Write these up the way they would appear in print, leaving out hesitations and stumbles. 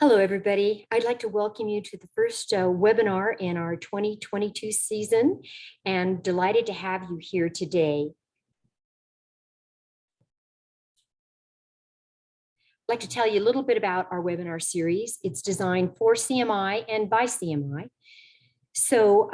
Hello, everybody. I'd like to welcome you to the first webinar in our 2022 season, and delighted to have you here today. I'd like to tell you a little bit about our webinar series. It's designed for CMI and by CMI. So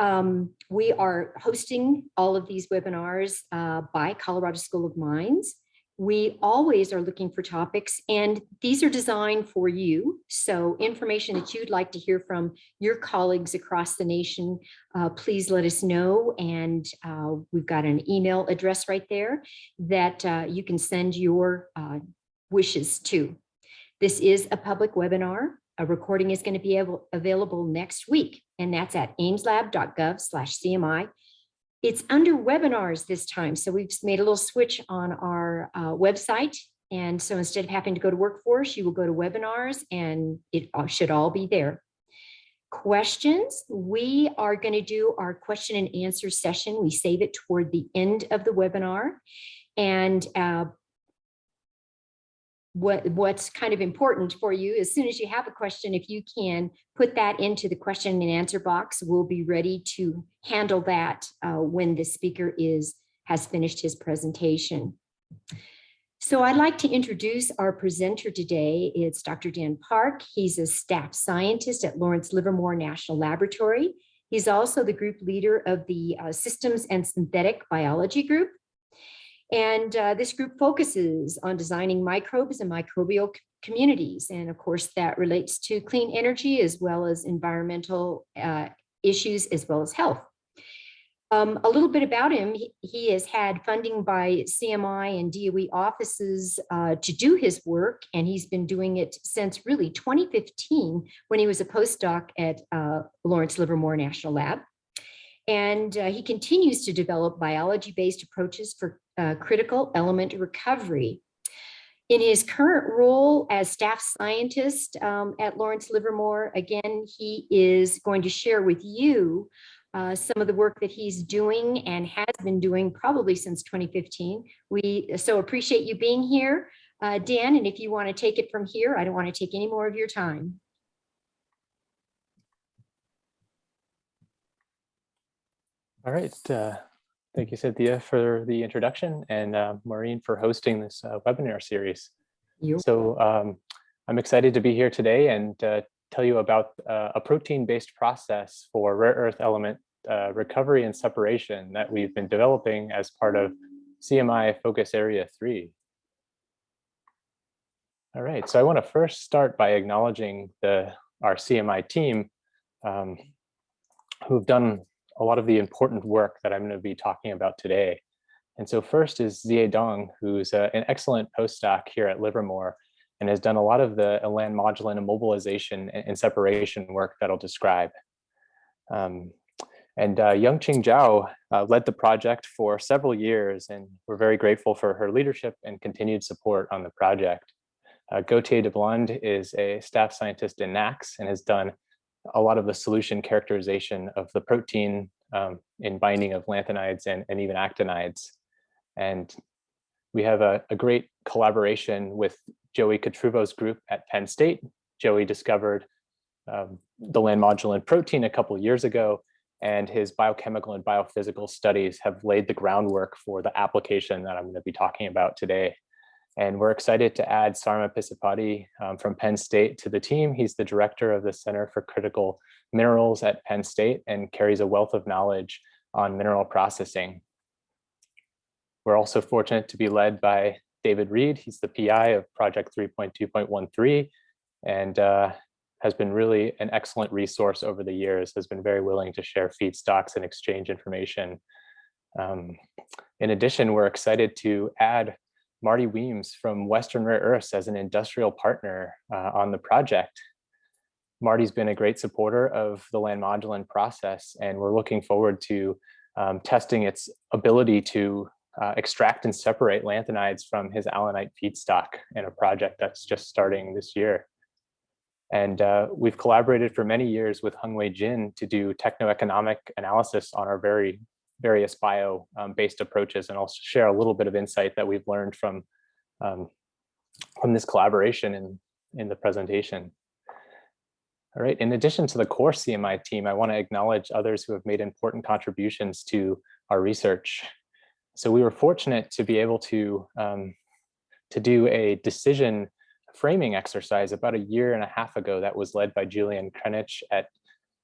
we are hosting all of these webinars by Colorado School of Mines. We always are looking for topics, and these are designed for you. So information that you'd like to hear from your colleagues across the nation, please let us know. And we've got an email address right there that you can send your wishes to. This is a public webinar. A recording is going to be available next week, and that's at aimslab.gov/CMI. It's under webinars this time, so we've made a little switch on our website. And so instead of having to go to Workforce, you will go to webinars, and it should all be there. Questions, we are going to do our question and answer session. We save it toward the end of the webinar. And what's kind of important for you, as soon as you have a question, if you can put that into the question and answer box, we'll be ready to handle that when the speaker has finished his presentation. So I'd like to introduce our presenter today. It's Dr. Dan Park. He's a staff scientist at Lawrence Livermore National Laboratory. He's also the group leader of the Systems and Synthetic Biology group. And this group focuses on designing microbes and microbial communities. And of course, that relates to clean energy as well as environmental issues as well as health. A little bit about him, he has had funding by CMI and DOE offices to do his work, and he's been doing it since really 2015 when he was a postdoc at Lawrence Livermore National Lab. And he continues to develop biology-based approaches for critical element recovery. In his current role as staff scientist at Lawrence Livermore, again, he is going to share with you some of the work that he's doing and has been doing probably since 2015. We so appreciate you being here, Dan, and if you want to take it from here, I don't want to take any more of your time. All right. Thank you, Cynthia, for the introduction, and Maureen for hosting this webinar series. So I'm excited to be here today and tell you about a protein-based process for rare earth element recovery and separation that we've been developing as part of CMI Focus Area 3. All right, so I want to first start by acknowledging our CMI team who've done a lot of the important work that I'm going to be talking about today. And so first is Xie Dong, who's an excellent postdoc here at Livermore and has done a lot of the Landmodulin immobilization and separation work that I'll describe. And Yongqing Zhao led the project for several years, and we're very grateful for her leadership and continued support on the project. Gauthier de Blonde is a staff scientist in NACS and has done a lot of the solution characterization of the protein in binding of lanthanides and even actinides. And we have a great collaboration with Joey Catruvo's group at Penn State. Joey discovered the Landmodulin protein a couple of years ago, and his biochemical and biophysical studies have laid the groundwork for the application that I'm going to be talking about today. And we're excited to add Sarma Pisapati from Penn State to the team. He's the director of the Center for Critical Minerals at Penn State and carries a wealth of knowledge on mineral processing. We're also fortunate to be led by David Reed. He's the PI of Project 3.2.13 and has been really an excellent resource over the years, has been very willing to share feedstocks and exchange information. In addition, we're excited to add Marty Weems from Western Rare Earths as an industrial partner on the project. Marty's been a great supporter of the Landmodulin process, and we're looking forward to testing its ability to extract and separate lanthanides from his allanite feedstock in a project that's just starting this year. And we've collaborated for many years with Hungwei Jin to do techno-economic analysis on our various bio-based approaches, and I'll share a little bit of insight that we've learned from this collaboration in the presentation. All right, in addition to the core CMI team, I want to acknowledge others who have made important contributions to our research. So we were fortunate to be able to do a decision framing exercise about 1.5 years ago that was led by Julian Krenich at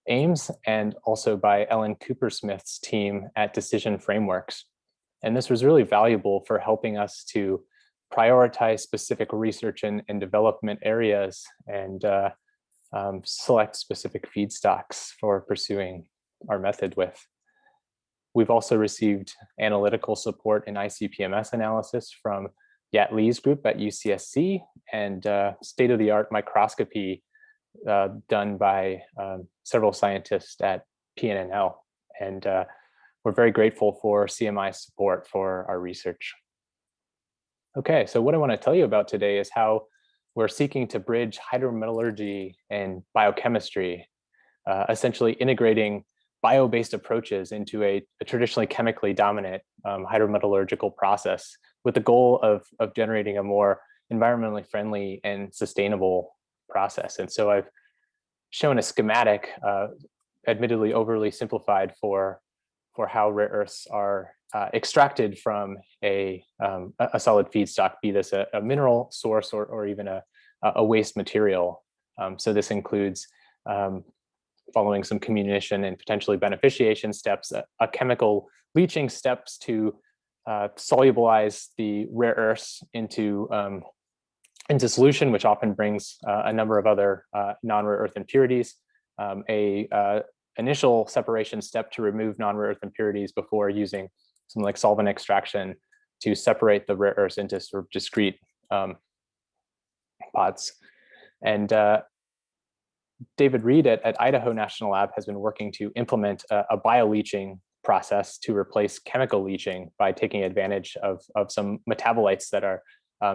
Ames and also by Ellen Coopersmith's team at Decision Frameworks. And this was really valuable for helping us to prioritize specific research and development areas and select specific feedstocks for pursuing our method with. We've also received analytical support in ICP-MS analysis from Yat Lee's group at UCSC and state-of-the-art microscopy done by several scientists at PNNL. And we're very grateful for CMI's support for our research. Okay, so what I want to tell you about today is how we're seeking to bridge hydrometallurgy and biochemistry, essentially integrating bio-based approaches into a traditionally chemically dominant hydrometallurgical process with the goal of generating a more environmentally friendly and sustainable process. And so I've shown a schematic, admittedly overly simplified, for how rare earths are extracted from a solid feedstock, be this a mineral source or even a waste material. So this includes following some comminution and potentially beneficiation steps, a chemical leaching steps to solubilize the rare earths into solution, which often brings a number of other non-rare earth impurities, initial separation step to remove non-rare earth impurities before using some like solvent extraction to separate the rare earths into sort of discrete pods. And David Reed at Idaho National Lab has been working to implement a bioleaching process to replace chemical leaching by taking advantage of some metabolites that are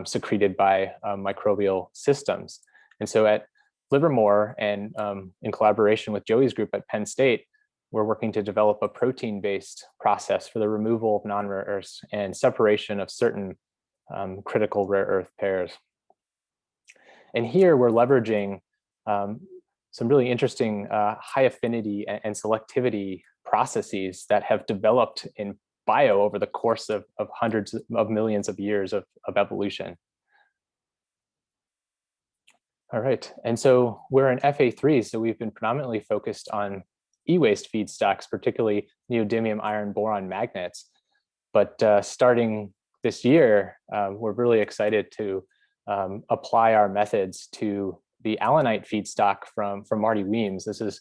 secreted by microbial systems. And so at Livermore and in collaboration with Joey's group at Penn State, we're working to develop a protein-based process for the removal of non-rare earths and separation of certain critical rare earth pairs. And here we're leveraging some really interesting high affinity and selectivity processes that have developed in bio over the course of hundreds of millions of years of evolution. All right, and so we're in FA3, so we've been predominantly focused on e-waste feedstocks, particularly neodymium iron boron magnets. But starting this year, we're really excited to apply our methods to the allanite feedstock from Marty Weems. This is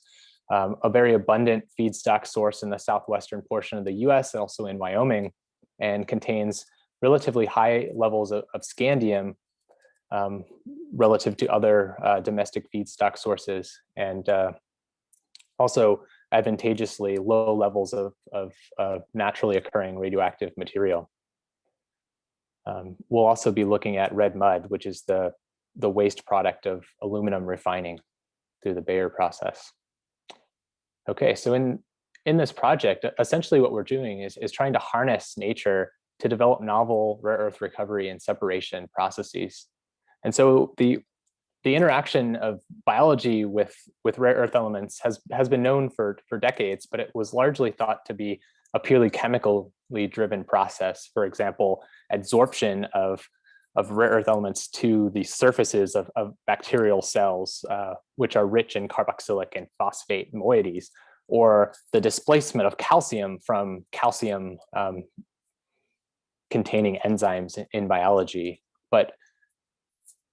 a very abundant feedstock source in the southwestern portion of the US and also in Wyoming, and contains relatively high levels of scandium relative to other domestic feedstock sources, and also advantageously low levels of naturally occurring radioactive material. We'll also be looking at red mud, which is the waste product of aluminum refining through the Bayer process. Okay, so in this project, essentially what we're doing is trying to harness nature to develop novel rare earth recovery and separation processes. And so the interaction of biology with rare earth elements has been known for decades, but it was largely thought to be a purely chemically driven process. For example, adsorption of rare earth elements to the surfaces of bacterial cells, which are rich in carboxylic and phosphate moieties, or the displacement of calcium from calcium containing enzymes in biology. But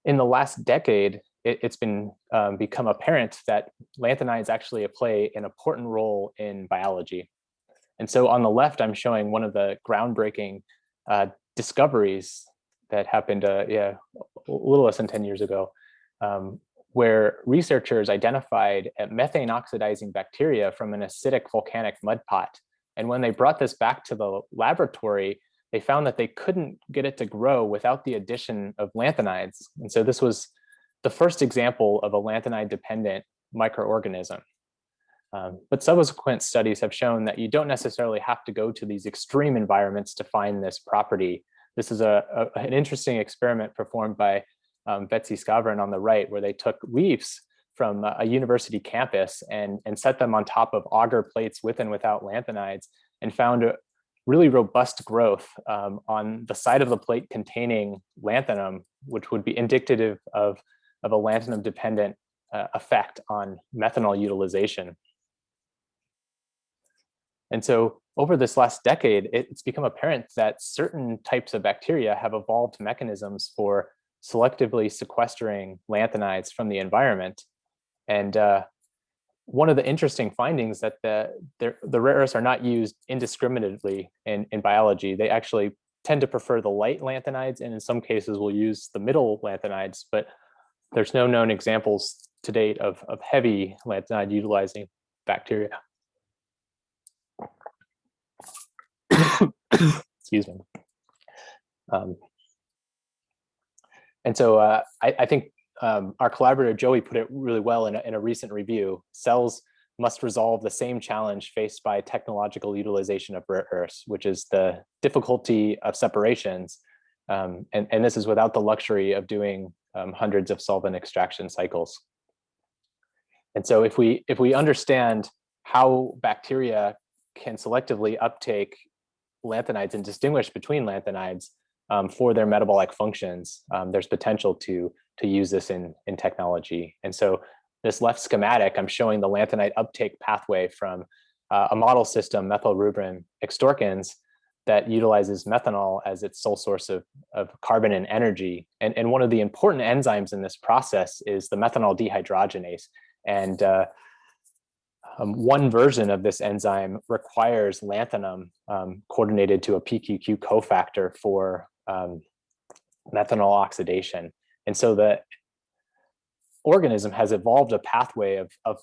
in the last decade, it's been become apparent that lanthanides actually play an important role in biology. And so on the left, I'm showing one of the groundbreaking discoveries that happened a little less than 10 years ago, where researchers identified methane oxidizing bacteria from an acidic volcanic mud pot. And when they brought this back to the laboratory, they found that they couldn't get it to grow without the addition of lanthanides. And so this was the first example of a lanthanide-dependent microorganism. But subsequent studies have shown that you don't necessarily have to go to these extreme environments to find this property. This is an interesting experiment performed by Betsy Scavenging on the right, where they took leaves from a university campus and set them on top of auger plates with and without lanthanides, and found a really robust growth on the side of the plate containing lanthanum, which would be indicative of a lanthanum-dependent effect on methanol utilization. And so over this last decade, it's become apparent that certain types of bacteria have evolved mechanisms for selectively sequestering lanthanides from the environment. And one of the interesting findings that the rare earths are not used indiscriminately in biology. They actually tend to prefer the light lanthanides, and in some cases will use the middle lanthanides, but there's no known examples to date of heavy lanthanide utilizing bacteria. Excuse me. And so I think our collaborator Joey put it really well in a recent review. Cells must resolve the same challenge faced by technological utilization of rare earths, which is the difficulty of separations. And this is without the luxury of doing hundreds of solvent extraction cycles. And so if we understand how bacteria can selectively uptake lanthanides and distinguish between lanthanides for their metabolic functions, there's potential to use this in technology. And so this left schematic, I'm showing the lanthanide uptake pathway from a model system, methylrubrin extorquins, that utilizes methanol as its sole source of carbon and energy. And one of the important enzymes in this process is the methanol dehydrogenase. And one version of this enzyme requires lanthanum coordinated to a PQQ cofactor for methanol oxidation. And so the organism has evolved a pathway of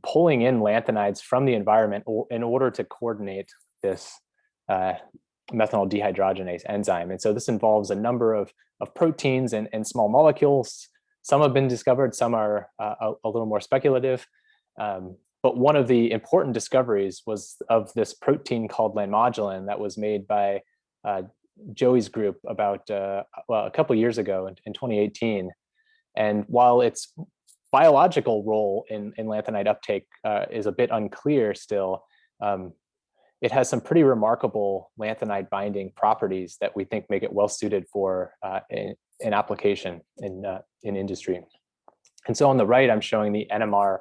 pulling in lanthanides from the environment in order to coordinate this methanol dehydrogenase enzyme. And so this involves a number of proteins and small molecules. Some have been discovered, some are a little more speculative. But one of the important discoveries was of this protein called Landmodulin that was made by Joey's group about a couple years ago in 2018. And while its biological role in lanthanide uptake is a bit unclear still, it has some pretty remarkable lanthanide binding properties that we think make it well suited for an application in industry. And so on the right, I'm showing the NMR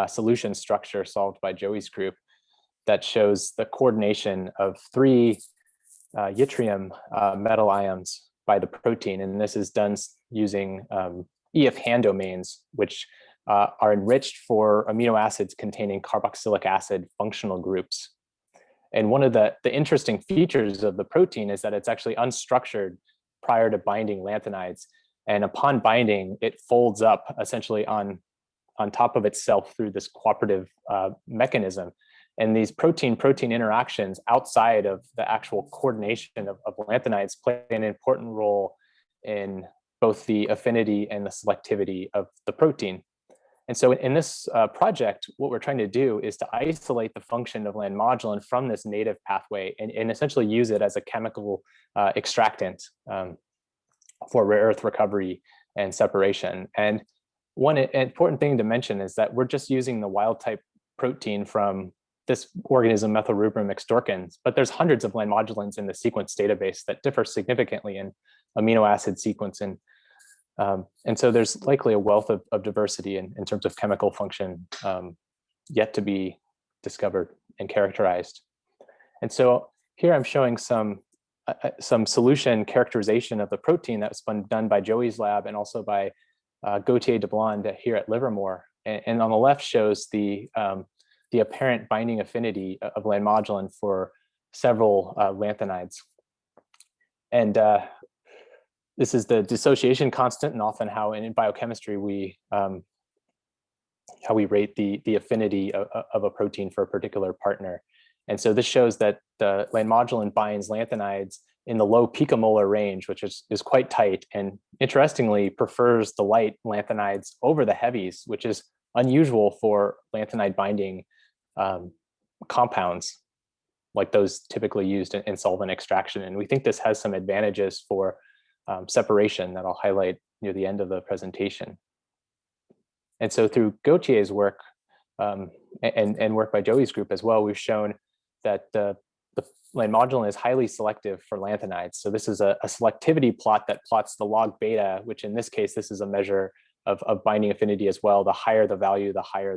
solution structure solved by Joey's group that shows the coordination of 3 yttrium metal ions by the protein. And this is done using EF-Han domains, which are enriched for amino acids containing carboxylic acid functional groups. And one of the interesting features of the protein is that it's actually unstructured prior to binding lanthanides. And upon binding, it folds up essentially on top of itself through this cooperative mechanism. And these protein-protein interactions outside of the actual coordination of lanthanides play an important role in both the affinity and the selectivity of the protein. And so in this project, what we're trying to do is to isolate the function of Landmodulin from this native pathway and essentially use it as a chemical extractant for rare earth recovery and separation. And one important thing to mention is that we're just using the wild type protein from this organism, Methylrubrum extorquins, but there's hundreds of Landmodulins in the sequence database that differ significantly in amino acid sequencing. And so there's likely a wealth of diversity in terms of chemical function yet to be discovered and characterized. And so here I'm showing some solution characterization of the protein that was done by Joey's lab and also by Gauthier Deblonde here at Livermore. And on the left shows the apparent binding affinity of Landmodulin for several lanthanides. And this is the dissociation constant, and often how in biochemistry how we rate the affinity of a protein for a particular partner. And so this shows that the Landmodulin binds lanthanides in the low picomolar range, which is quite tight, and interestingly prefers the light lanthanides over the heavies, which is unusual for lanthanide binding compounds like those typically used in solvent extraction. And we think this has some advantages for separation that I'll highlight near the end of the presentation. And so through Gautier's work and work by Joey's group as well, we've shown that the Landmodulin is highly selective for lanthanides. So this is a selectivity plot that plots the log beta, which in this case, this is a measure of binding affinity as well. The higher the value, the higher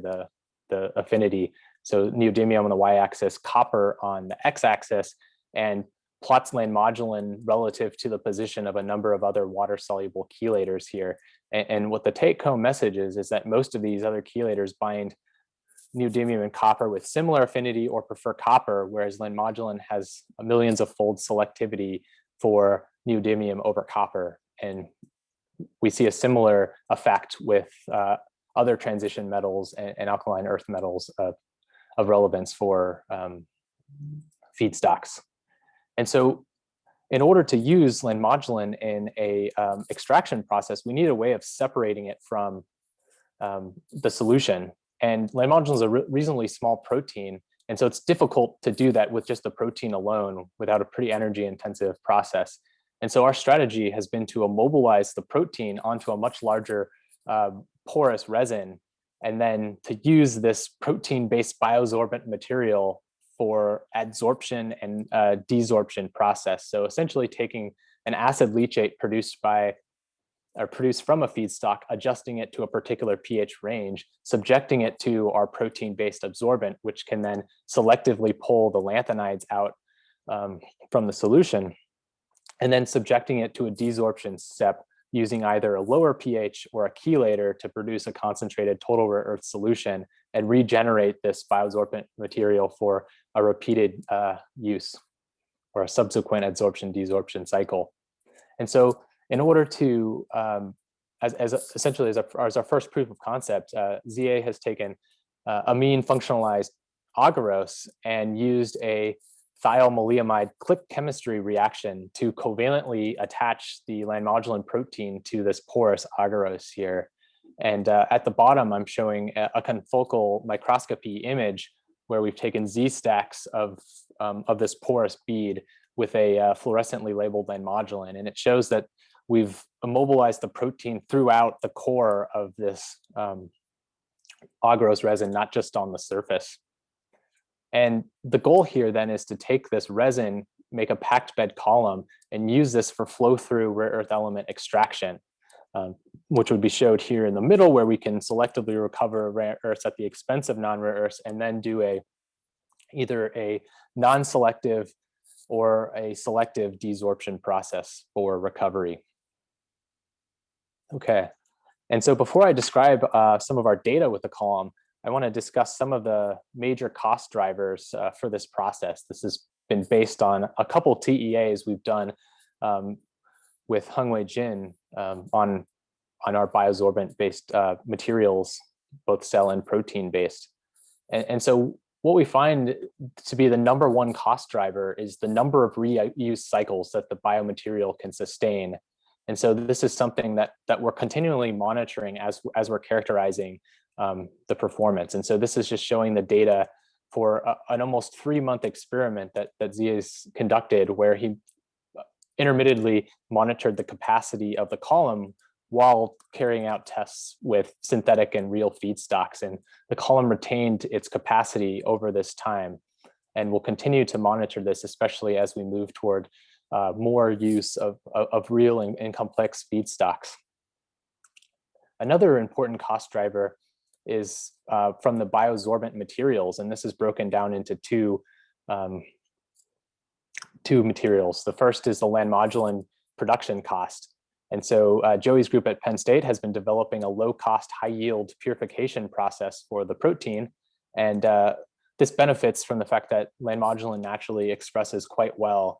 the affinity. So neodymium on the y-axis, copper on the x-axis, and plots Landmodulin relative to the position of a number of other water-soluble chelators here. And what the take-home message is that most of these other chelators bind neodymium and copper with similar affinity or prefer copper, whereas Landmodulin has millions of fold selectivity for neodymium over copper. And we see a similar effect with other transition metals and alkaline earth metals of relevance for feedstocks. And so in order to use Landmodulin in a extraction process, we need a way of separating it from the solution. And Landmodulin is a reasonably small protein. And so it's difficult to do that with just the protein alone without a pretty energy intensive process. And so our strategy has been to immobilize the protein onto a much larger porous resin, and then to use this protein-based biosorbent material for adsorption and desorption process. So essentially taking an acid leachate produced from a feedstock, adjusting it to a particular pH range, subjecting it to our protein-based absorbent, which can then selectively pull the lanthanides out from the solution, and then subjecting it to a desorption step using either a lower pH or a chelator to produce a concentrated total rare earth solution and regenerate this biosorbent material for a repeated use or a subsequent adsorption desorption cycle. And so in order to, essentially as our first proof of concept, ZA has taken amine functionalized agarose and used a thiolmaleimide click chemistry reaction to covalently attach the Landmodulin protein to this porous agarose here. And at the bottom, I'm showing a confocal microscopy image where we've taken Z stacks of this porous bead with a fluorescently labeled Landmodulin. And it shows that we've immobilized the protein throughout the core of this agarose resin, not just on the surface. And the goal here then is to take this resin, make a packed bed column, and use this for flow through rare earth element extraction, which would be showed here in the middle, where we can selectively recover rare earths at the expense of non-rare earths, and then do either a non-selective or a selective desorption process for recovery. Okay, and so before I describe some of our data with the column, I want to discuss some of the major cost drivers for this process. This has been based on a couple TEAs we've done with Hongwei Jin on our biosorbent-based materials, both cell and protein-based. And so what we find to be the number one cost driver is the number of reuse cycles that the biomaterial can sustain. And so this is something that we're continually monitoring as we're characterizing the performance. And so this is just showing the data for an almost 3-month experiment that Zia's conducted, where he intermittently monitored the capacity of the column while carrying out tests with synthetic and real feedstocks. And the column retained its capacity over this time. And we'll continue to monitor this, especially as we move toward more use of real and complex feedstocks. Another important cost driver is from the biosorbent materials, and this is broken down into two materials. The first is the Landmodulin production cost. And so Joey's group at Penn State has been developing a low-cost, high-yield purification process for the protein. And this benefits from the fact that Landmodulin naturally expresses quite well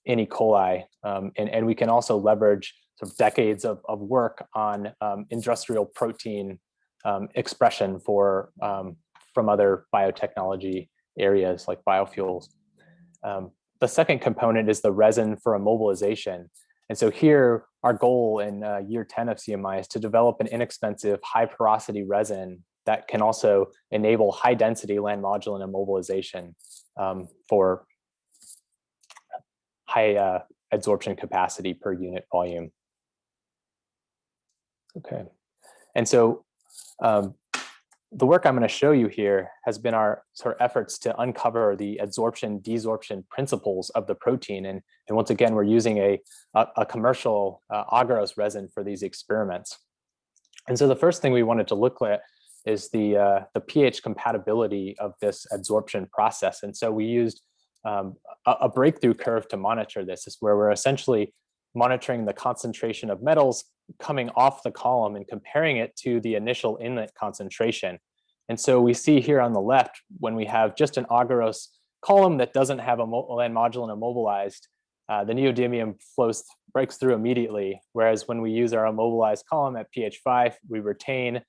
in E. coli. And we can also leverage sort of decades of work on industrial protein expression from other biotechnology areas like biofuels. The second component is the resin for immobilization. And so here, our goal in year 10 of CMI is to develop an inexpensive, high porosity resin that can also enable high density Landmodulin immobilization for high adsorption capacity per unit volume. Okay, and so The work I'm going to show you here has been our sort of efforts to uncover the adsorption, desorption principles of the protein. And once again, we're using a commercial agarose resin for these experiments. And so the first thing we wanted to look at is the pH compatibility of this adsorption process. And so we used a breakthrough curve to monitor this. Is where we're essentially monitoring the concentration of metals coming off the column and comparing it to the initial inlet concentration. And so we see here on the left, when we have just an agarose column that doesn't have a Landmodulin immobilized, the neodymium breaks through immediately. Whereas when we use our immobilized column at pH 5, we retain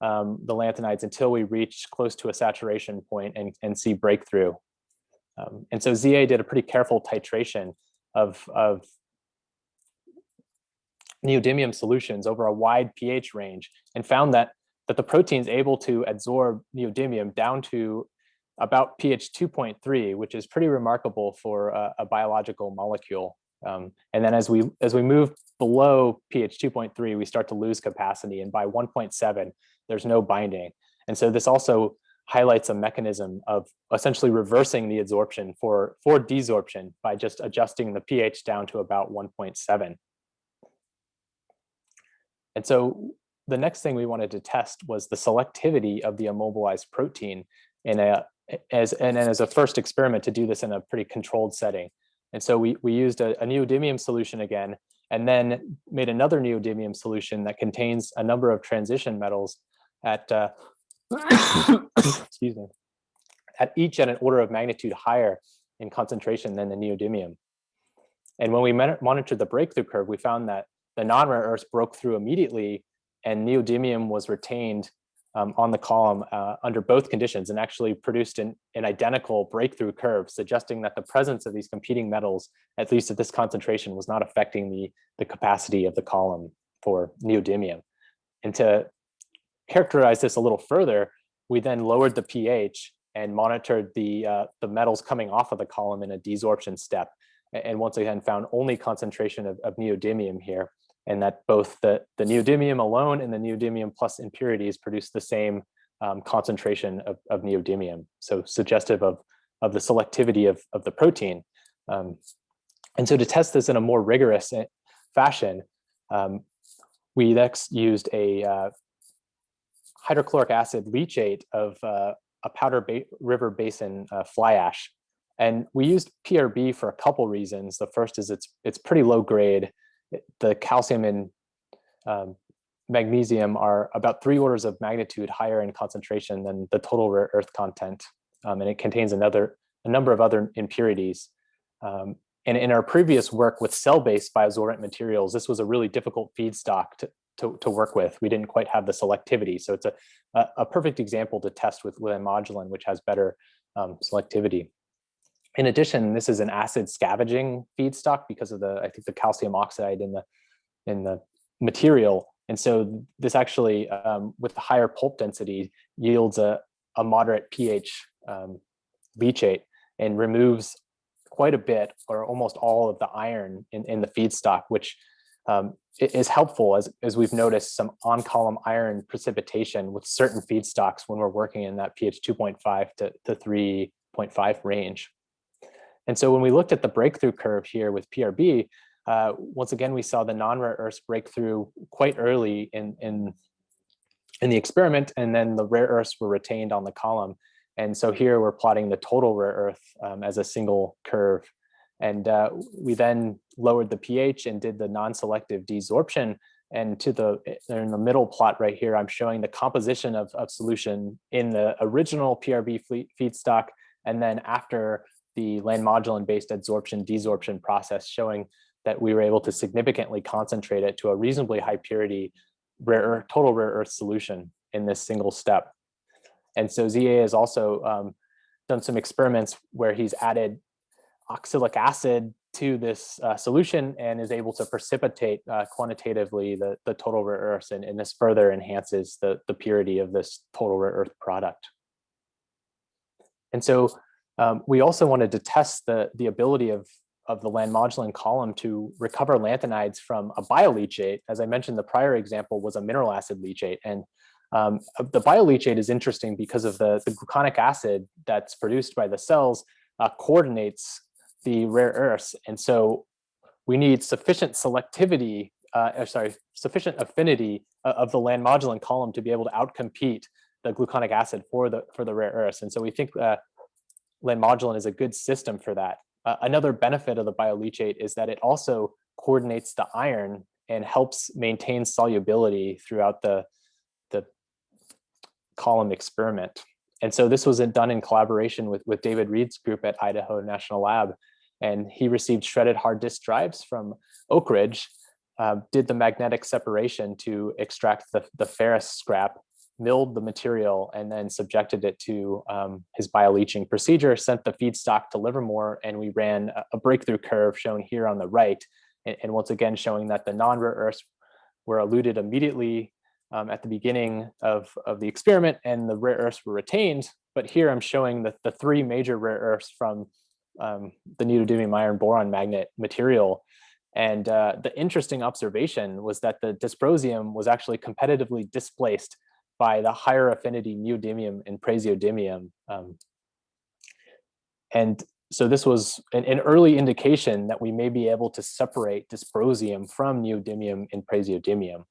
the lanthanides until we reach close to a saturation point and see breakthrough. And so ZA did a pretty careful titration of neodymium solutions over a wide pH range and found that the protein is able to adsorb neodymium down to about pH 2.3, which is pretty remarkable for a biological molecule. And then as we move below pH 2.3, we start to lose capacity, and by 1.7, there's no binding. And so this also highlights a mechanism of essentially reversing the adsorption for desorption by just adjusting the pH down to about 1.7. And so the next thing we wanted to test was the selectivity of the immobilized protein as a first experiment to do this in a pretty controlled setting. And so we used a neodymium solution again, and then made another neodymium solution that contains a number of transition metals at excuse me, at each at an order of magnitude higher in concentration than the neodymium. And when we monitored the breakthrough curve, we found that the non-rare earths broke through immediately, and neodymium was retained on the column under both conditions, and actually produced an identical breakthrough curve, suggesting that the presence of these competing metals, at least at this concentration, was not affecting the capacity of the column for neodymium. And to characterize this a little further, we then lowered the pH and monitored the metals coming off of the column in a desorption step, and once again found only concentration of neodymium here, and that both the neodymium alone and the neodymium plus impurities produce the same concentration of neodymium, so suggestive of the selectivity of the protein. And so to test this in a more rigorous fashion, we next used a hydrochloric acid leachate of a Powder River Basin fly ash. And we used PRB for a couple reasons. The first is it's pretty low grade. The calcium and magnesium are about 3 orders of magnitude higher in concentration than the total rare earth content. And it contains a number of other impurities. And in our previous work with cell-based biosorbent materials, this was a really difficult feedstock to work with. We didn't quite have the selectivity. So it's a perfect example to test with Landmodulin, which has better selectivity. In addition, this is an acid scavenging feedstock because of I think the calcium oxide in the material. And so this actually, with the higher pulp density, yields a moderate pH leachate and removes quite a bit or almost all of the iron in the feedstock, which is helpful as we've noticed some on-column iron precipitation with certain feedstocks when we're working in that pH 2.5 to 3.5 range. And so when we looked at the breakthrough curve here with PRB, once again, we saw the non-rare earths break through quite early in the experiment, and then the rare earths were retained on the column. And so here we're plotting the total rare earth as a single curve. And we then lowered the pH and did the non-selective desorption. And in the middle plot right here, I'm showing the composition of solution in the original PRB feedstock, and then after the Landmodulin-based adsorption desorption process, showing that we were able to significantly concentrate it to a reasonably high purity total rare earth solution in this single step. And so ZA has also done some experiments where he's added oxalic acid to this solution and is able to precipitate quantitatively the total rare earths, and this further enhances the purity of this total rare earth product. And so we also wanted to test the ability of the Landmodulin column to recover lanthanides from a bioleachate. As I mentioned, the prior example was a mineral acid leachate, and The bioleachate is interesting because of the gluconic acid that's produced by the cells coordinates the rare earths. And so we need sufficient selectivity, sufficient affinity of the Landmodulin column to be able to outcompete the gluconic acid for the rare earths. And so we think Landmodulin is a good system for that. Another benefit of the bioleachate is that it also coordinates the iron and helps maintain solubility throughout the column experiment. And so this was done in collaboration with David Reed's group at Idaho National Lab. And he received shredded hard disk drives from Oak Ridge, did the magnetic separation to extract the ferrous scrap, milled the material, and then subjected it to his bioleaching procedure, sent the feedstock to Livermore, and we ran a breakthrough curve shown here on the right. And once again, showing that the non-rare earths were eluted immediately at the beginning of the experiment, and the rare earths were retained. But here I'm showing the three major rare earths from the neodymium iron boron magnet material. And the interesting observation was that the dysprosium was actually competitively displaced by the higher affinity neodymium and praseodymium. And so this was an early indication that we may be able to separate dysprosium from neodymium and praseodymium.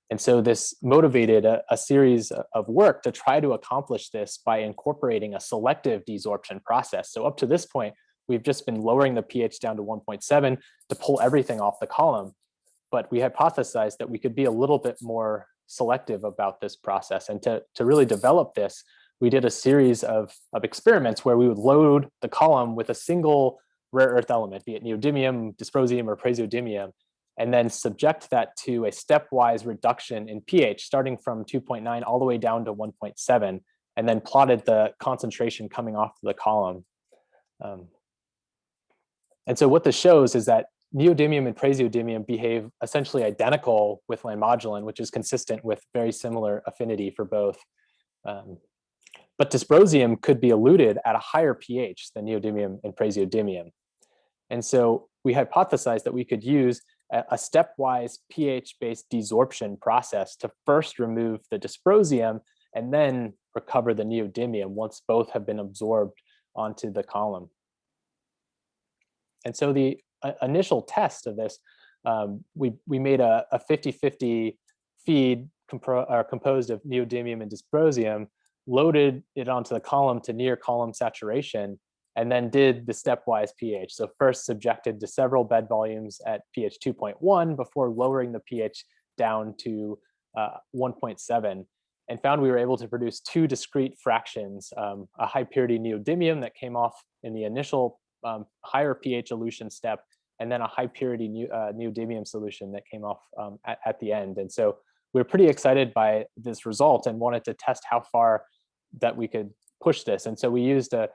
And so this motivated a series of work to try to accomplish this by incorporating a selective desorption process. So up to this point, we've just been lowering the pH down to 1.7 to pull everything off the column. But we hypothesized that we could be a little bit more selective about this process. And to really develop this, we did a series of experiments where we would load the column with a single rare earth element, be it neodymium, dysprosium, or praseodymium, and then subject that to a stepwise reduction in pH, starting from 2.9 all the way down to 1.7, and then plotted the concentration coming off the column. And so what this shows is that neodymium and praseodymium behave essentially identical with Landmodulin, which is consistent with very similar affinity for both. But dysprosium could be eluted at a higher pH than neodymium and praseodymium. And so we hypothesized that we could use a stepwise pH-based desorption process to first remove the dysprosium and then recover the neodymium once both have been absorbed onto the column. And so the initial test of this, we made a 50-50 feed composed of neodymium and dysprosium, loaded it onto the column to near column saturation, and then did the stepwise pH. So first subjected to several bed volumes at pH 2.1 before lowering the pH down to 1.7, and found we were able to produce two discrete fractions, a high purity neodymium that came off in the initial higher pH elution step, and then a high purity neodymium solution that came off at the end. And so we were pretty excited by this result and wanted to test how far that we could push this. And so we used a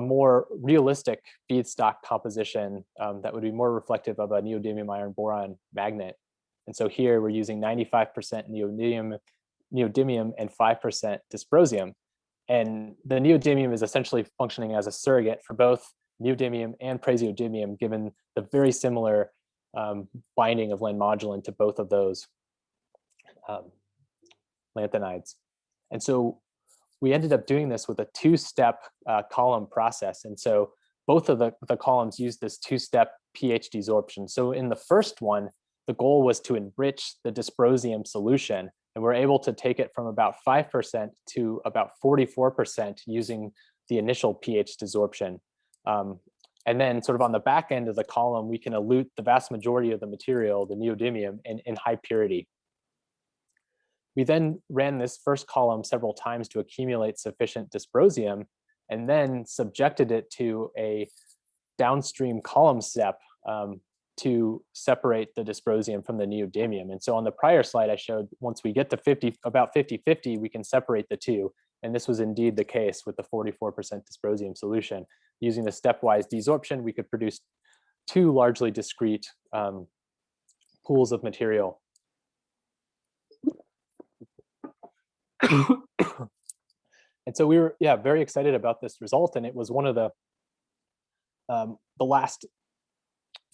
more realistic feedstock composition that would be more reflective of a neodymium iron boron magnet. And so here we're using 95% neodymium and 5% dysprosium. And the neodymium is essentially functioning as a surrogate for both neodymium and praseodymium, given the very similar binding of Landmodulin to both of those lanthanides. And so we ended up doing this with a two-step column process. And so both of the columns use this two-step pH desorption. So in the first one, the goal was to enrich the dysprosium solution, and we're able to take it from about 5% to about 44% using the initial pH desorption. And then sort of on the back end of the column, we can elute the vast majority of the material, the neodymium, in high purity. We then ran this first column several times to accumulate sufficient dysprosium, and then subjected it to a downstream column step to separate the dysprosium from the neodymium. And so on the prior slide, I showed once we get to about 50-50, we can separate the two. And this was indeed the case with the 44% dysprosium solution. Using the stepwise desorption, we could produce two largely discrete pools of material. And so we were, very excited about this result, and it was one of the last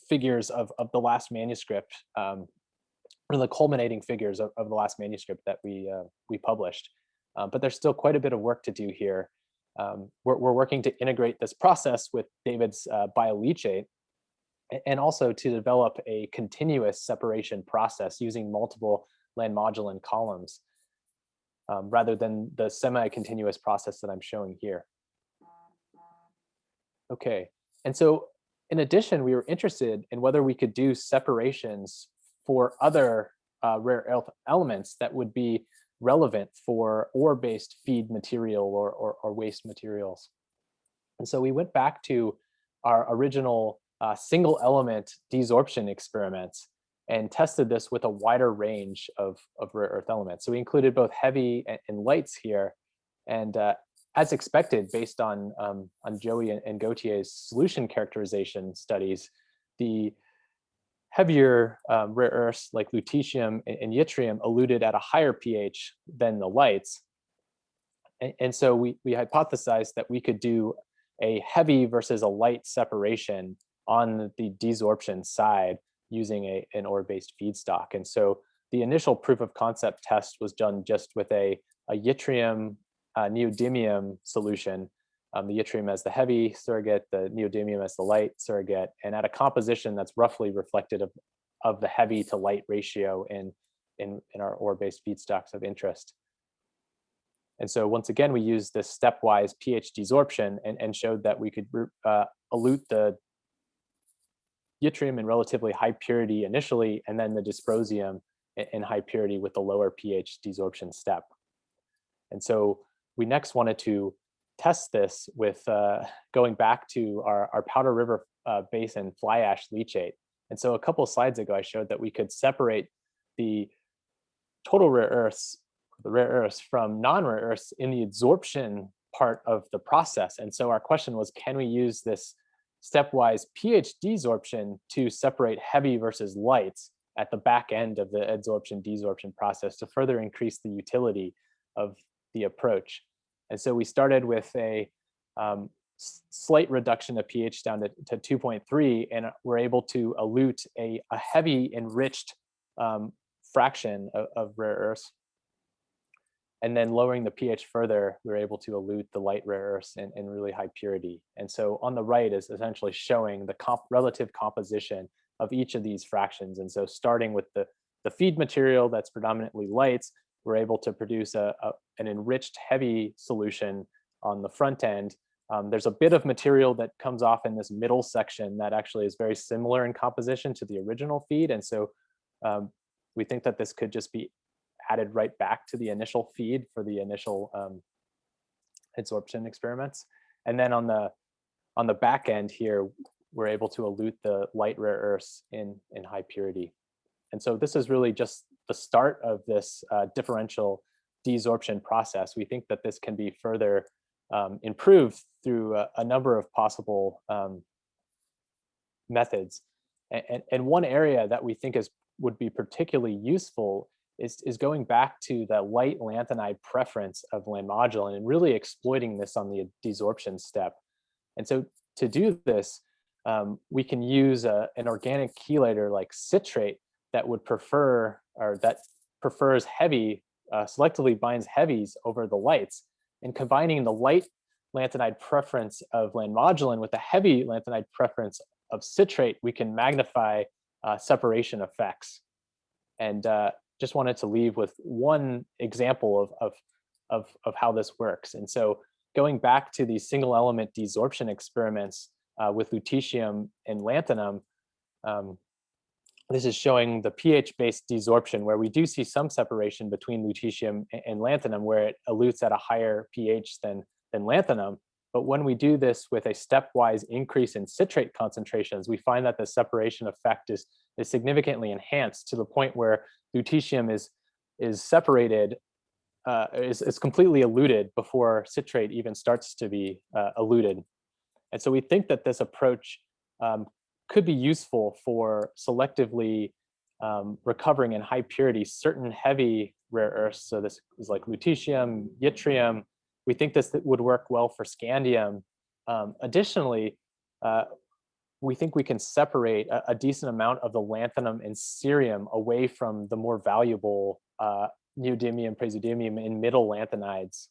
figures of the last manuscript of the culminating figures of the last manuscript that we published. But there's still quite a bit of work to do here. We're working to integrate this process with David's bioleachate, and also to develop a continuous separation process using multiple Landmodulin columns, rather than the semi-continuous process that I'm showing here. Okay, and so in addition, we were interested in whether we could do separations for other rare earth elements that would be relevant for ore-based feed material or waste materials. And so we went back to our original single element desorption experiments and tested this with a wider range of rare earth elements. So we included both heavy and lights here. And as expected, based on Joey and Gautier's solution characterization studies, the heavier rare earths like lutetium and yttrium eluted at a higher pH than the lights. And so we hypothesized that we could do a heavy versus a light separation on the desorption side using an ore-based feedstock. And so the initial proof of concept test was done just with a yttrium neodymium solution, the yttrium as the heavy surrogate, the neodymium as the light surrogate, and at a composition that's roughly reflective of the heavy to light ratio in our ore-based feedstocks of interest. And so once again, we used this stepwise pH desorption and showed that we could elute the yttrium in relatively high purity initially, and then the dysprosium in high purity with the lower pH desorption step. And so we next wanted to test this with going back to our Powder River Basin fly ash leachate. And so a couple of slides ago, I showed that we could separate the total rare earths, the rare earths, from non-rare earths in the adsorption part of the process. And so our question was, can we use this stepwise pH desorption to separate heavy versus lights at the back end of the adsorption desorption process to further increase the utility of the approach? And so we started with a slight reduction of pH down to 2.3, and we're able to elute a heavy enriched fraction of rare earths. And then lowering the pH further, we were able to elute the light rare earths in really high purity. And so on the right is essentially showing the relative composition of each of these fractions. And so starting with the feed material that's predominantly lights, we're able to produce an enriched heavy solution on the front end. There's a bit of material that comes off in this middle section that actually is very similar in composition to the original feed. And so we think that this could just be added right back to the initial feed for the initial adsorption experiments. And then on the back end here, we're able to elute the light rare earths in high purity. And so this is really just the start of this differential desorption process. We think that this can be further improved through a number of possible methods. And one area that we think would be particularly useful is going back to the light lanthanide preference of Landmodulin and really exploiting this on the desorption step. And so to do this, we can use an organic chelator like citrate that would prefer, or that prefers heavy, selectively binds heavies over the lights. And combining the light lanthanide preference of Landmodulin with the heavy lanthanide preference of citrate, we can magnify separation effects. And just wanted to leave with one example of how this works. And so going back to these single element desorption experiments with lutetium and lanthanum, this is showing the pH-based desorption where we do see some separation between lutetium and lanthanum where it elutes at a higher pH than lanthanum. But when we do this with a stepwise increase in citrate concentrations, we find that the separation effect is significantly enhanced to the point where lutetium is separated, is completely eluted before citrate even starts to be eluted. And so we think that this approach could be useful for selectively recovering in high purity certain heavy rare earths. So this is like lutetium, yttrium. We think this would work well for scandium. Additionally, we think we can separate a decent amount of the lanthanum and cerium away from the more valuable neodymium, praseodymium, and middle lanthanides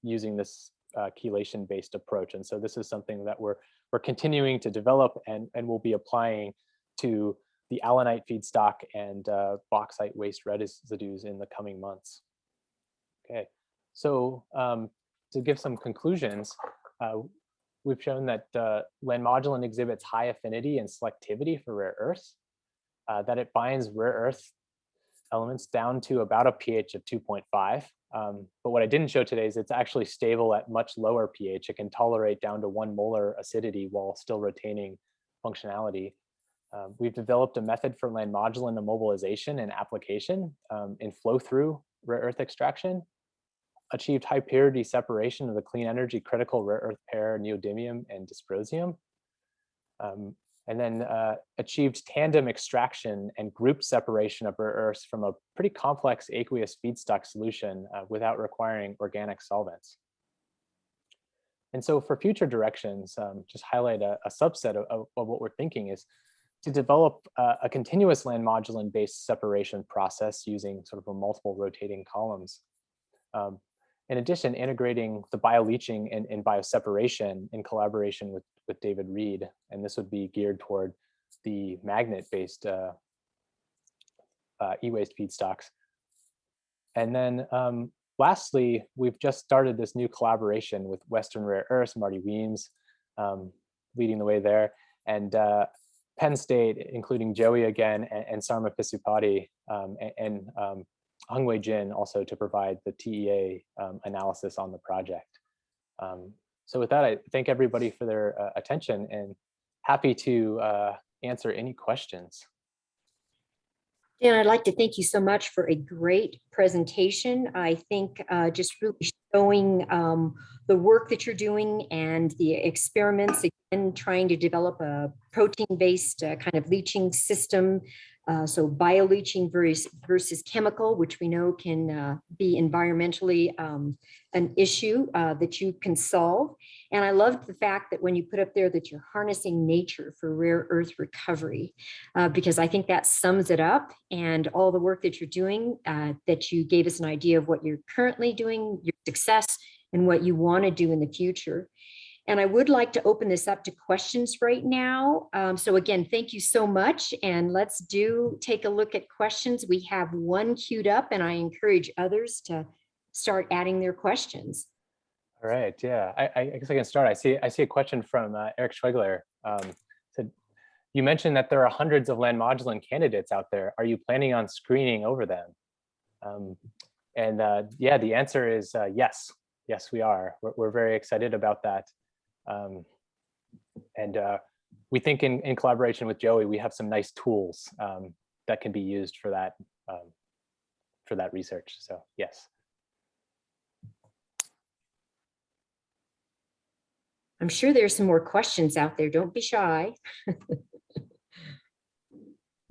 using this chelation-based approach. And so this is something that we're continuing to develop and will be applying to the allanite feedstock and bauxite waste residues in the coming months. Okay, so to give some conclusions, we've shown that Landmodulin exhibits high affinity and selectivity for rare earths, that it binds rare earth elements down to about a pH of 2.5. But what I didn't show today is it's actually stable at much lower pH. It can tolerate down to 1 molar acidity while still retaining functionality. We've developed a method for Landmodulin immobilization and application in flow-through rare earth extraction, achieved high purity separation of the clean energy critical rare earth pair neodymium and dysprosium, and then achieved tandem extraction and group separation of rare earths from a pretty complex aqueous feedstock solution without requiring organic solvents. And so for future directions, just highlight a subset of what we're thinking is to develop a continuous Landmodulin-based separation process using sort of a multiple rotating columns. In addition, integrating the bioleaching and bioseparation in collaboration with David Reed, and this would be geared toward the magnet-based e-waste feedstocks. And then lastly, we've just started this new collaboration with Western Rare Earths, Marty Weems leading the way there, and Penn State, including Joey again, and Sarma Pisupati, and Hungwei Jin also to provide the TEA analysis on the project. So with that, I thank everybody for their attention and happy to answer any questions. Dan, I'd like to thank you so much for a great presentation. I think just really showing the work that you're doing and the experiments, again, trying to develop a protein-based kind of leaching system. So bioleaching versus chemical, which we know can be environmentally an issue that you can solve. And I loved the fact that when you put up there that you're harnessing nature for rare earth recovery, because I think that sums it up, and all the work that you're doing, that you gave us an idea of what you're currently doing, your success, and what you want to do in the future. And I would like to open this up to questions right now. So again, thank you so much. And let's take a look at questions. We have one queued up, and I encourage others to start adding their questions. All right, yeah, I guess I can start. I see a question from Eric Schwegler. Said, you mentioned that there are hundreds of Landmodulin candidates out there. Are you planning on screening over them? Yeah, the answer is yes. Yes, we are. We're very excited about that. We think in collaboration with Joey, we have some nice tools that can be used for that research. So yes. I'm sure there's some more questions out there. Don't be shy.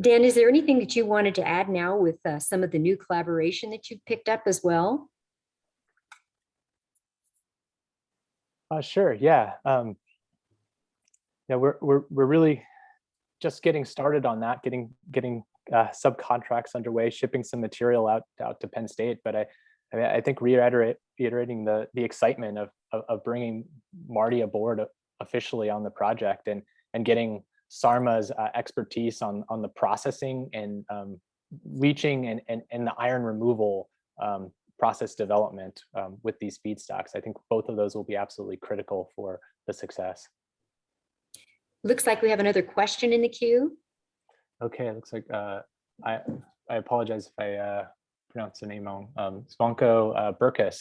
Dan, is there anything that you wanted to add now with some of the new collaboration that you've picked up as well? Sure. Yeah. Yeah, we're really just getting started on that, getting subcontracts underway, shipping some material out to Penn State. But I think reiterating the excitement of bringing Marty aboard officially on the project and getting Sarma's expertise on the processing and leaching and the iron removal process development with these feedstocks. I think both of those will be absolutely critical for the success. Looks like we have another question in the queue. Okay, it looks like I apologize if I pronounce the name wrong. Svanko Burkus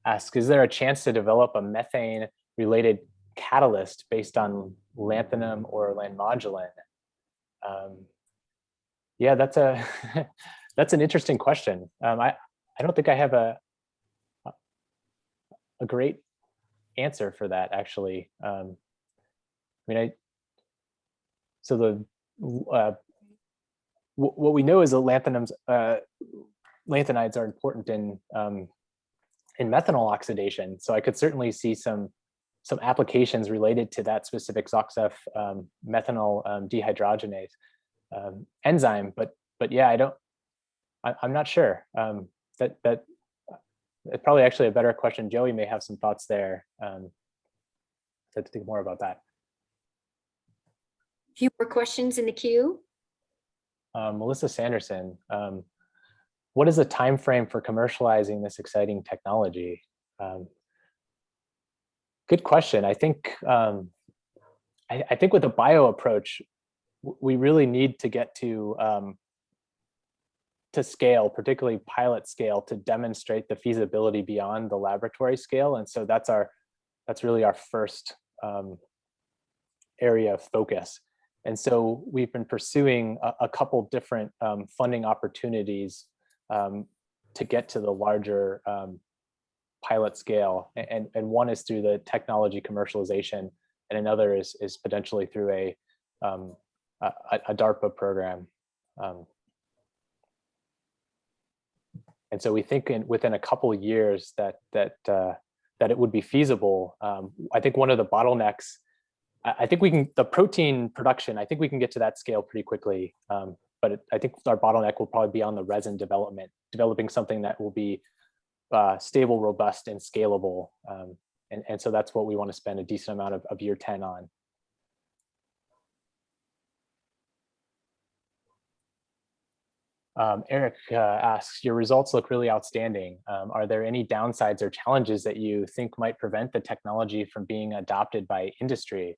asks, is there a chance to develop a methane related catalyst based on lanthanum or Landmodulin? Yeah, that's an interesting question. I don't think I have a great answer for that, actually. I mean, so what we know is that lanthanides are important in methanol oxidation. So I could certainly see some some applications related to that specific ZOXF methanol dehydrogenase enzyme, but yeah, I'm not sure. That it's probably actually a better question. Joey may have some thoughts there. To think more about that. A few more questions in the queue. Melissa Sanderson, what is the time frame for commercializing this exciting technology? Good question. I think I think with the bio approach, we really need to get to scale, particularly pilot scale, to demonstrate the feasibility beyond the laboratory scale. And so that's really our first area of focus. And so we've been pursuing a couple different funding opportunities to get to the larger pilot scale. And one is through the technology commercialization, and another is potentially through a DARPA program. And so we think within a couple of years that it would be feasible. I think one of the bottlenecks, I think the protein production, I think we can get to that scale pretty quickly. But I think our bottleneck will probably be on the resin development, developing something that will be stable, robust, and scalable. And so that's what we want to spend a decent amount of year 10 on. Eric asks, your results look really outstanding. Are there any downsides or challenges that you think might prevent the technology from being adopted by industry?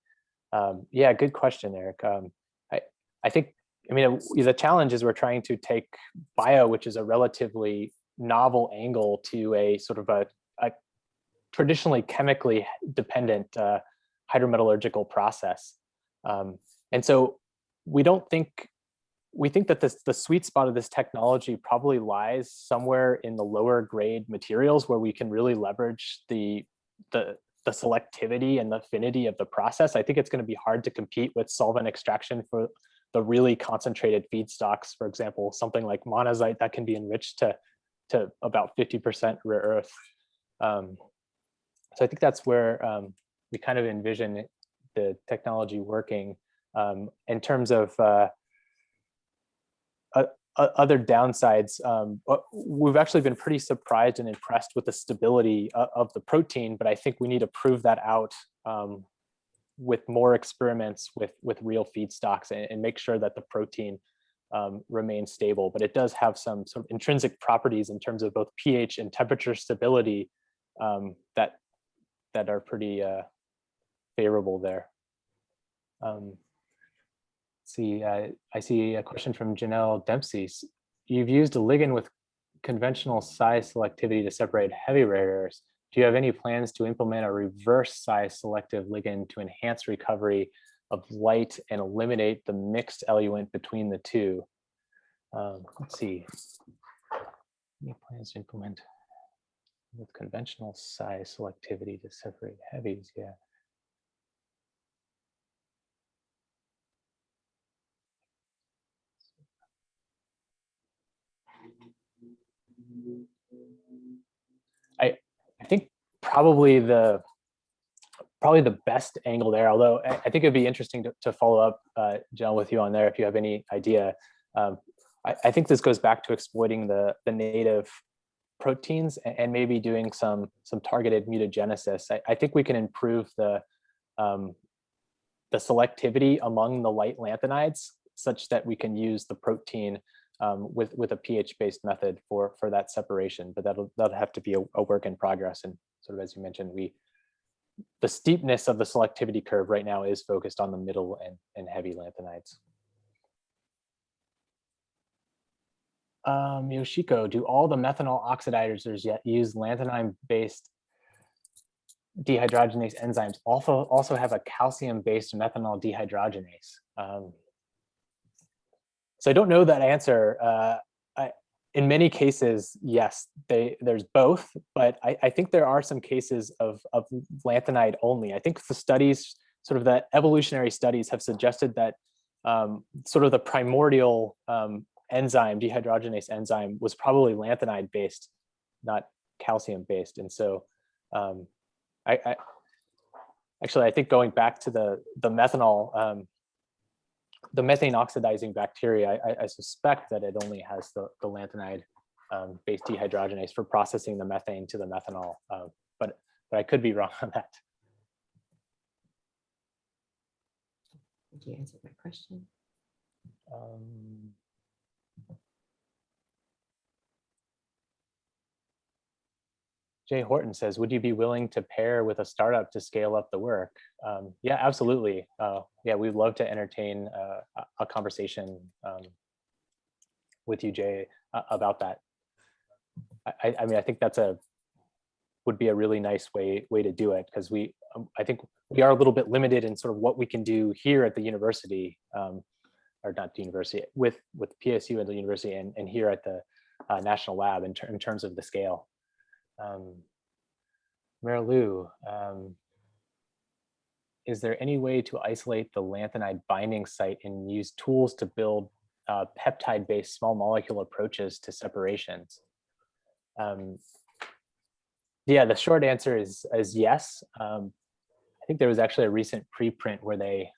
Yeah, good question, Eric. I think, the challenge is we're trying to take bio, which is a relatively novel angle, to a sort of a traditionally chemically dependent hydrometallurgical process. And so we think that the sweet spot of this technology probably lies somewhere in the lower grade materials, where we can really leverage the selectivity and the affinity of the process. I think it's going to be hard to compete with solvent extraction for the really concentrated feedstocks. For example, something like monazite that can be enriched to about 50% rare earth. So I think that's where we kind of envision the technology working. In terms of other downsides, we've actually been pretty surprised and impressed with the stability of the protein, but I think we need to prove that out with more experiments with real feedstocks, and make sure that the protein remains stable. But it does have some sort of intrinsic properties in terms of both pH and temperature stability that are pretty favorable there. I see a question from Janelle Dempsey. You've used a ligand with conventional size selectivity to separate heavy rare earths. Do you have any plans to implement a reverse size selective ligand to enhance recovery of light and eliminate the mixed eluent between the two? Let's see. Any plans to implement with conventional size selectivity to separate heavies? Yeah. I think probably the best angle there, although I think it'd be interesting to follow up, John, with you on there if you have any idea. I think this goes back to exploiting the native proteins and maybe doing some targeted mutagenesis. I think we can improve the selectivity among the light lanthanides such that we can use the protein with a pH-based method for that separation, but that'll have to be a work in progress. And sort of as you mentioned, the steepness of the selectivity curve right now is focused on the middle and heavy lanthanides. Yoshiko, do all the methanol oxidizers yet use lanthanide-based dehydrogenase enzymes also have a calcium-based methanol dehydrogenase? So I don't know that answer. In many cases, yes, there's both, but I think there are some cases of lanthanide only. I think the studies, sort of the evolutionary studies, have suggested that sort of the primordial enzyme, dehydrogenase enzyme, was probably lanthanide based, not calcium based. And so Actually, I think going back to the methanol, the methane oxidizing bacteria, I suspect that it only has the lanthanide based dehydrogenase for processing the methane to the methanol, but I could be wrong on that. Did you answer my question? Jay Horton says, would you be willing to pair with a startup to scale up the work? Yeah, absolutely. Yeah, we'd love to entertain a conversation with you, Jay, about that. I mean, I think that's would be a really nice way to do it, because I think we are a little bit limited in sort of what we can do here at the university, or not the university, with PSU at the university and here at the National Lab in terms of the scale. Marilu, is there any way to isolate the lanthanide binding site and use tools to build peptide-based small molecule approaches to separations? Yeah, the short answer is yes. I think there was actually a recent preprint where they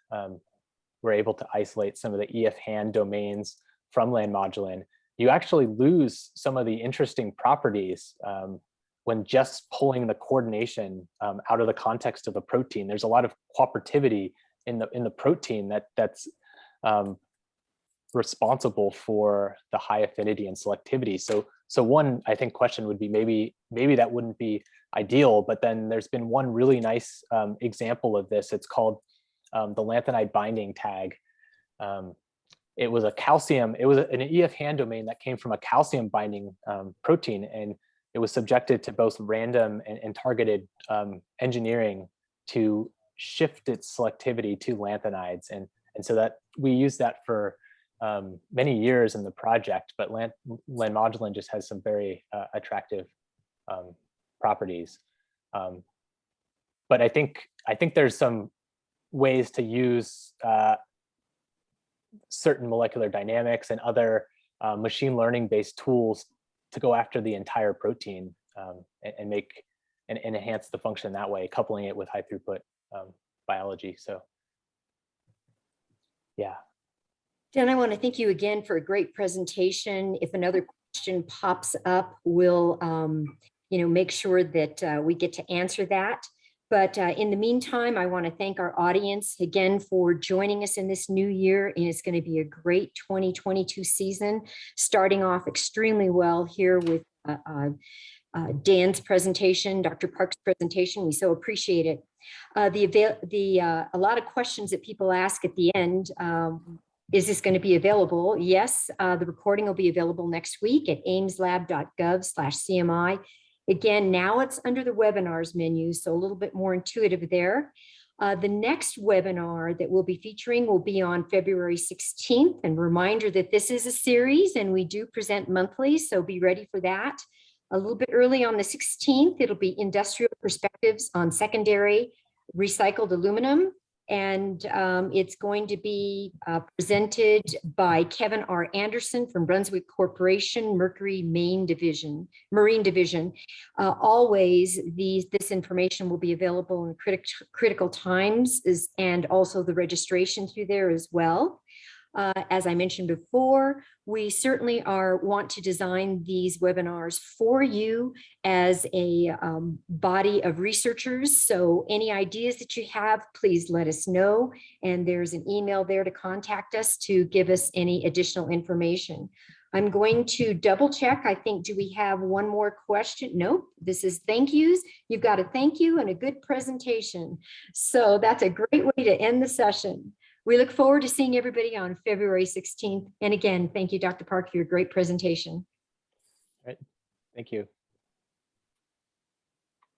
were able to isolate some of the EF hand domains from Landmodulin. You actually lose some of the interesting properties when just pulling the coordination out of the context of the protein. There's a lot of cooperativity in the protein that's responsible for the high affinity and selectivity. So one, I think, question would be maybe that wouldn't be ideal, but then there's been one really nice example of this. It's called the lanthanide binding tag. It was a calcium, it was an EF hand domain that came from a calcium binding protein, and it was subjected to both random and targeted engineering to shift its selectivity to lanthanides. And so that we use that for many years in the project, but Landmodulin just has some very attractive properties. But I think there's some ways to use certain molecular dynamics and other machine learning based tools to go after the entire protein and make and enhance the function that way, coupling it with high throughput biology. So yeah. Dan, I want to thank you again for a great presentation. If another question pops up, we'll make sure that we get to answer that. But in the meantime, I want to thank our audience again for joining us in this new year. And it's going to be a great 2022 season, starting off extremely well here with Dan's presentation, Dr. Park's presentation. We so appreciate it. A lot of questions that people ask at the end. Is this going to be available? Yes, the recording will be available next week at aimslab.gov/CMI. Again, now it's under the webinars menu, so a little bit more intuitive there. The next webinar that we'll be featuring will be on February 16th. And reminder that this is a series and we do present monthly, so be ready for that. A little bit early on the 16th, it'll be industrial perspectives on secondary recycled aluminum. And it's going to be presented by Kevin R. Anderson from Brunswick Corporation, Mercury Marine Division. Always, this information will be available in critical times, and also the registration through there as well. As I mentioned before, we certainly want to design these webinars for you as a body of researchers. So any ideas that you have, please let us know. And there's an email there to contact us to give us any additional information. I'm going to double check. I think, do we have one more question? Nope, this is thank yous. You've got a thank you and a good presentation. So that's a great way to end the session. We look forward to seeing everybody on February 16th. And again, thank you, Dr. Park, for your great presentation. All right. Thank you.